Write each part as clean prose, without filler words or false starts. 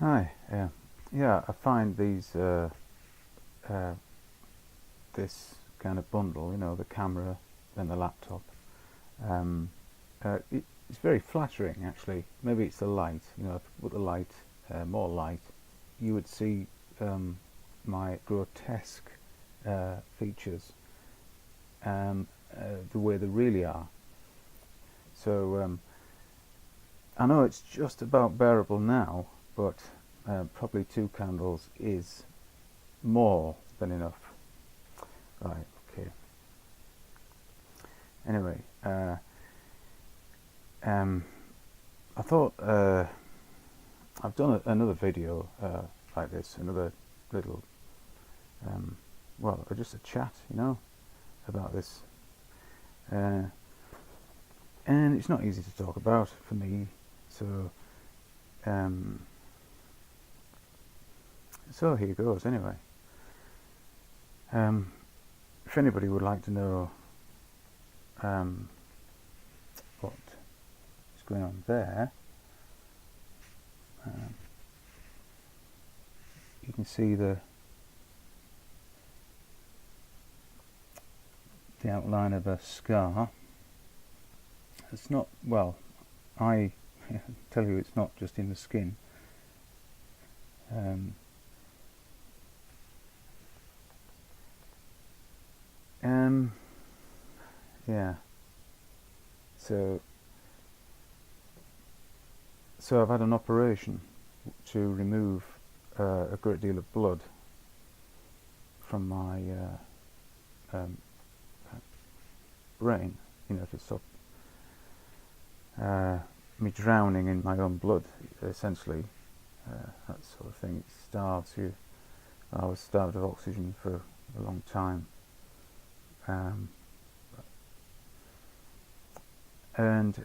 Hi. Yeah, I find uh, this kind of bundle, the camera and the laptop. Um, it's very flattering, actually. Maybe it's the light. If you put the light, more light, you would see my grotesque features, um, the way they really are. So I know it's just about bearable now, but probably two candles is more than enough. Right, okay. Anyway, um, I thought I've done another video like this, another little, just a chat, about this. And it's not easy to talk about for me, so um, so here goes anyway. If anybody would like to know what is going on there, you can see the outline of a scar. It's not, well, I tell you, it's not just in the skin. Yeah. So I've had an operation to remove a great deal of blood from my brain, to stop me drowning in my own blood, essentially. That sort of thing. It starves you. I was starved of oxygen for a long time. And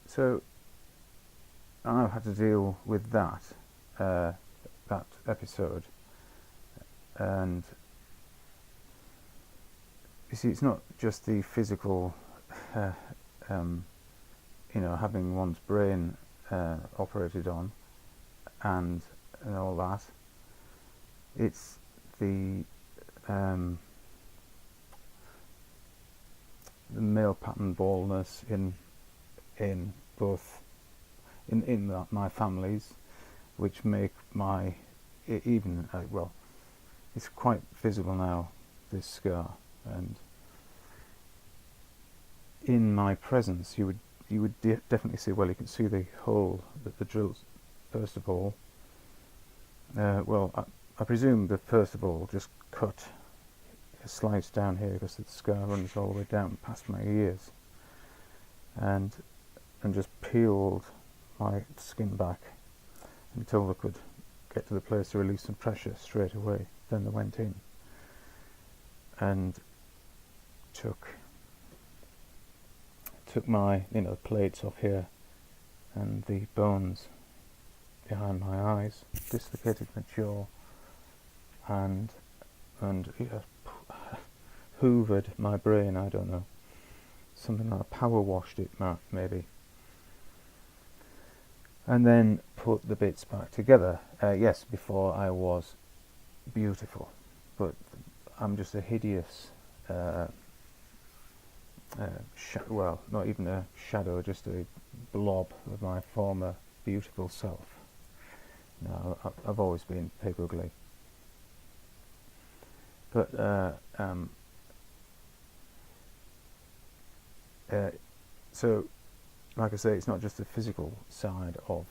so I've had to deal with that episode, and you see, it's not just the physical, having one's brain operated on, and all that. It's the male pattern baldness in both in my families, which make my even it's quite visible now, this scar, and in my presence you would definitely see. Well, you can see the hole that the drills. First of all, I presume the first of all just cut a slice down here, because the scar runs all the way down past my ears, and just peeled my skin back until they could get to the place to release some pressure straight away. Then they went in and took my plates off here and the bones behind my eyes, dislocated my jaw, and hoovered my brain. I don't know, something like power washed it, maybe, and then put the bits back together. Yes, before I was beautiful, but I'm just a hideous not even a shadow, just a blob of my former beautiful self. No, I've always been pig ugly. But so, like I say, it's not just the physical side of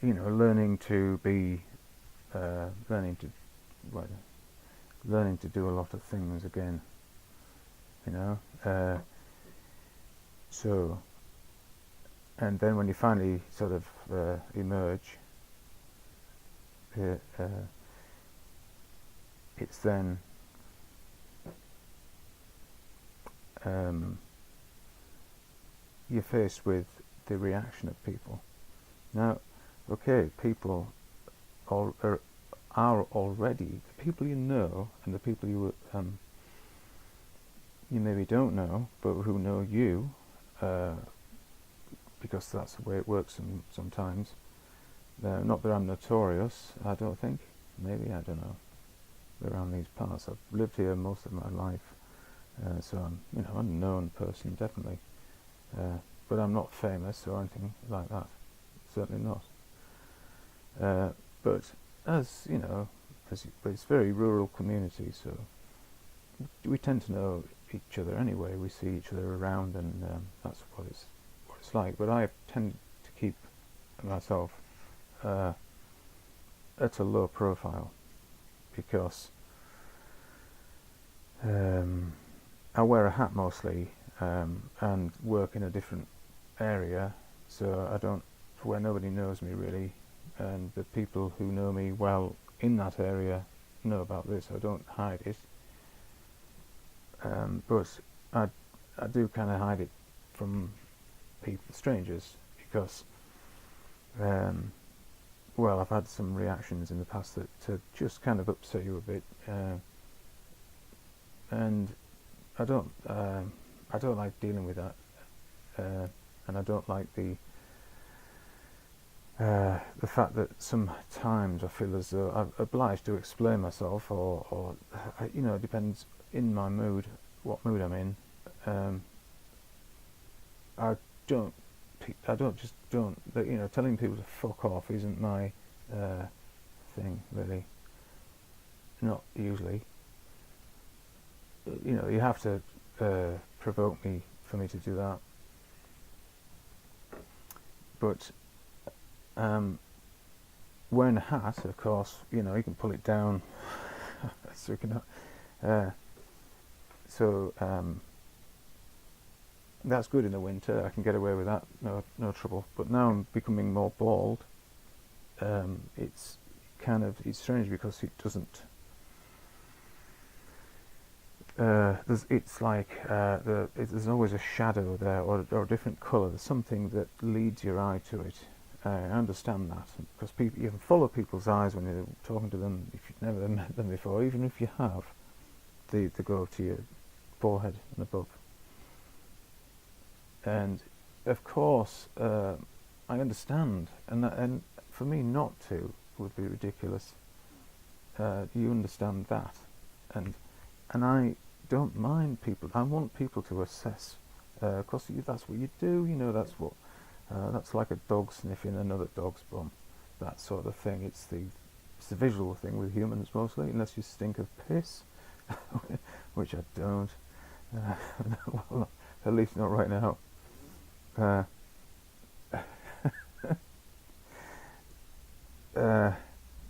learning to be, learning to do a lot of things again. So, and then when you finally sort of emerge, it's then you're faced with the reaction of people. Now, okay, people are already, the people you know and the people you you maybe don't know, but who know you, uh, because that's the way it works sometimes. Not that I'm notorious, I don't think. Maybe, I don't know. Around these parts, I've lived here most of my life, so I'm, a known person, definitely. But I'm not famous or anything like that. Certainly not. But as you know, but it's a very rural community, so we tend to know each other anyway. We see each other around, and that's what it's like. But I tend to keep myself at a low profile because I wear a hat mostly and work in a different area, so I don't, where nobody knows me really, and the people who know me well in that area know about this. I don't hide it, but I do kind of hide it from people, strangers, because well, I've had some reactions in the past that to just kind of upset you a bit, and I don't like dealing with that, and I don't like the fact that sometimes I feel as though I'm obliged to explain myself, or it depends in my mood, what mood I'm in. I don't telling people to fuck off isn't my thing, really. Not usually. You have to provoke me for me to do that. But wearing a hat, of course, you can pull it down. So that's good in the winter. I can get away with that, no trouble. But now I'm becoming more bald. It's strange because it doesn't. There's always a shadow there, or a different colour. There's something that leads your eye to it. I understand that, because you can follow people's eyes when you're talking to them if you've never met them before. Even if you have, they go to your forehead and above. And of course, I understand, and for me not to would be ridiculous. You understand that, and I don't mind people. I want people to assess, because that's what you do. That's like a dog sniffing another dog's bum, that sort of thing. It's the visual thing with humans mostly, unless you stink of piss, which I don't. Well, at least not right now.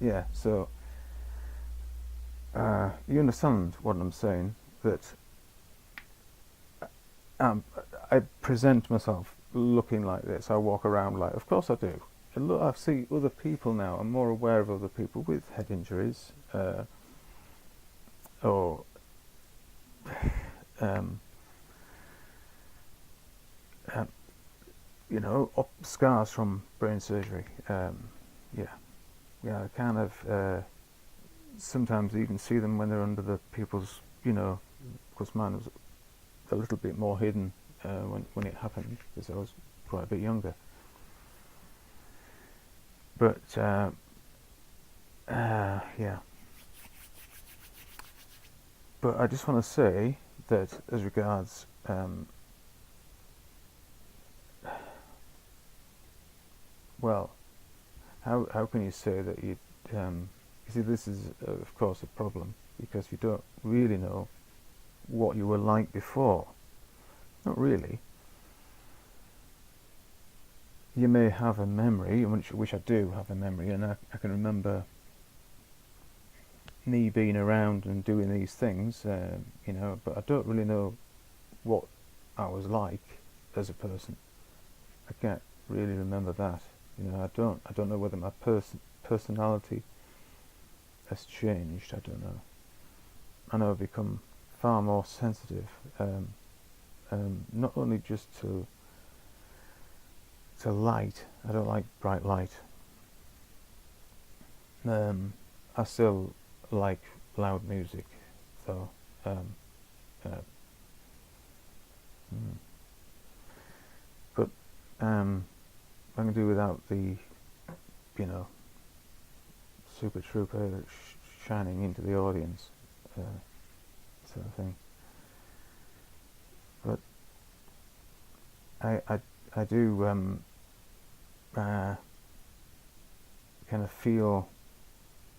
Yeah, so you understand what I'm saying, that I present myself looking like this. I walk around like, of course I do. And look, I see other people now. I'm more aware of other people with head injuries, or scars from brain surgery. I kind of sometimes even see them when they're under the people's, because mine was a little bit more hidden when it happened, because I was quite a bit younger. But yeah. But I just want to say that as regards well, how can you say that you see, this is of course a problem, because you don't really know what you were like before. Not really. You may have a memory, which I do have a memory, and I can remember me being around and doing these things, but I don't really know what I was like as a person. I can't really remember that. I don't know whether my personality has changed. I don't know. I know I've become far more sensitive, not only just to light. I don't like bright light. I still like loud music, though. I can do without the, you know, Super Trooper shining into the audience, sort of thing. But I do kind of feel,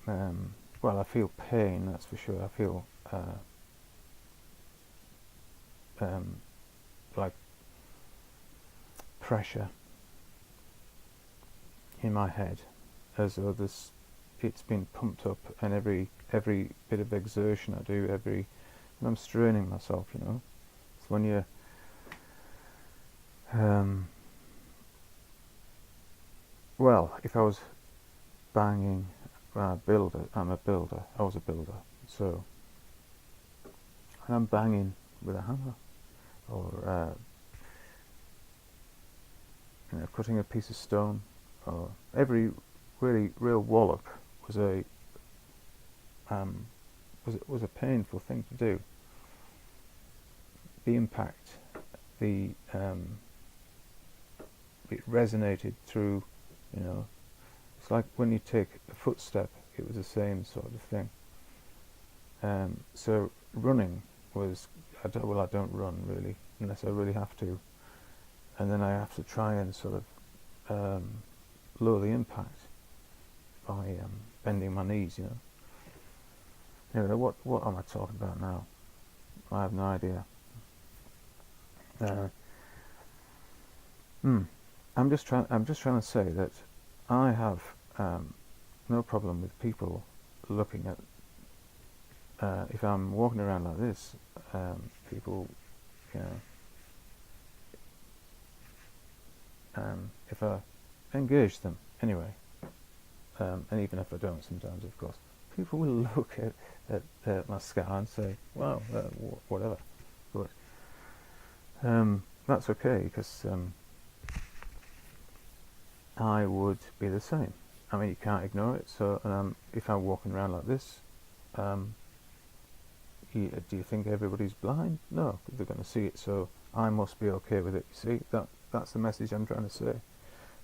well, I feel pain, that's for sure. I feel like pressure in my head, as though it's been pumped up, and every bit of exertion I do, and I'm straining myself, you know. It's when you well, if I was banging I'm a builder, I was a builder, so when I'm banging with a hammer, or you know, cutting a piece of stone, or every really real wallop was a painful thing to do. The impact, it resonated through, you know. It's like when you take a footstep, it was the same sort of thing. So running was, I don't run really, unless I really have to, and then I have to try and sort of lower the impact by bending my knees, you know. Anyway, what am I talking about now? I have no idea. I'm just trying to say that I have no problem with people looking at. If I'm walking around like this, people, you know, if I engage them anyway, and even if I don't, sometimes, of course, people will look at my scar and say, "Wow, whatever." But that's okay, because I would be the same. I mean, you can't ignore it. So if I'm walking around like this, do you think everybody's blind? No, they're going to see it. So I must be okay with it. You see, that's the message I'm trying to say.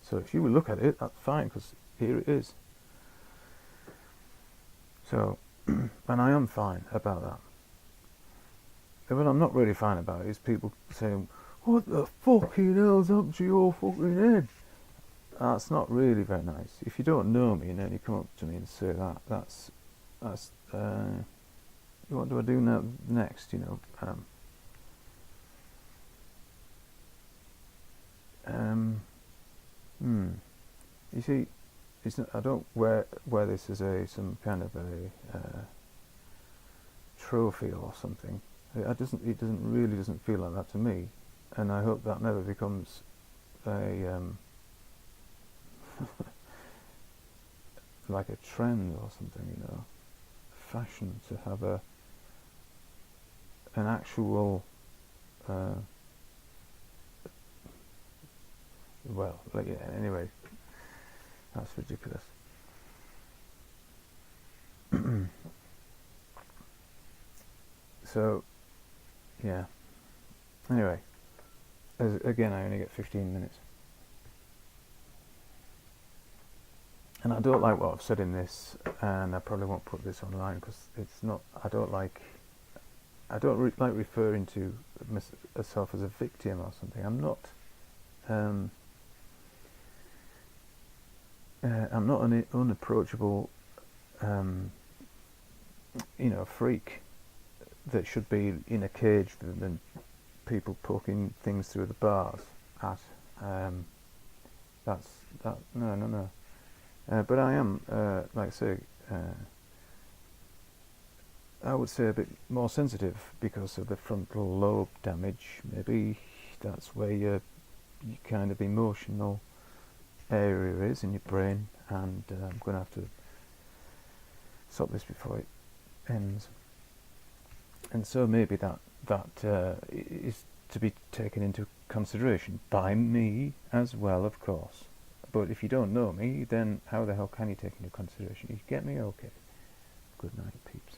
So if you look at it, that's fine, because here it is. So, and I am fine about that. And what I'm not really fine about is people saying, "What the fucking hell's up to your fucking head?" That's not really very nice. If you don't know me and then you come up to me and say that, that's what do I do now next? You know. You see, it's not, I don't wear this as some kind of a trophy or something. It doesn't feel like that to me, and I hope that never becomes a like a trend or something, you know, fashion to have an actual well, like, yeah, anyway, that's ridiculous. So yeah, anyway, again, I only get 15 minutes. And I don't like what I've said in this, and I probably won't put this online, because it's not. I don't like referring to myself as a victim or something. I'm not. I'm not an unapproachable, you know, freak that should be in a cage than people poking things through the bars at. No. But I am, like I say, I would say a bit more sensitive because of the frontal lobe damage. Maybe that's where your kind of emotional area is in your brain, and I'm going to have to stop this before it ends. And so maybe that is to be taken into consideration by me as well, of course. But if you don't know me, then how the hell can you take into consideration? You get me? Okay. Good night, peeps.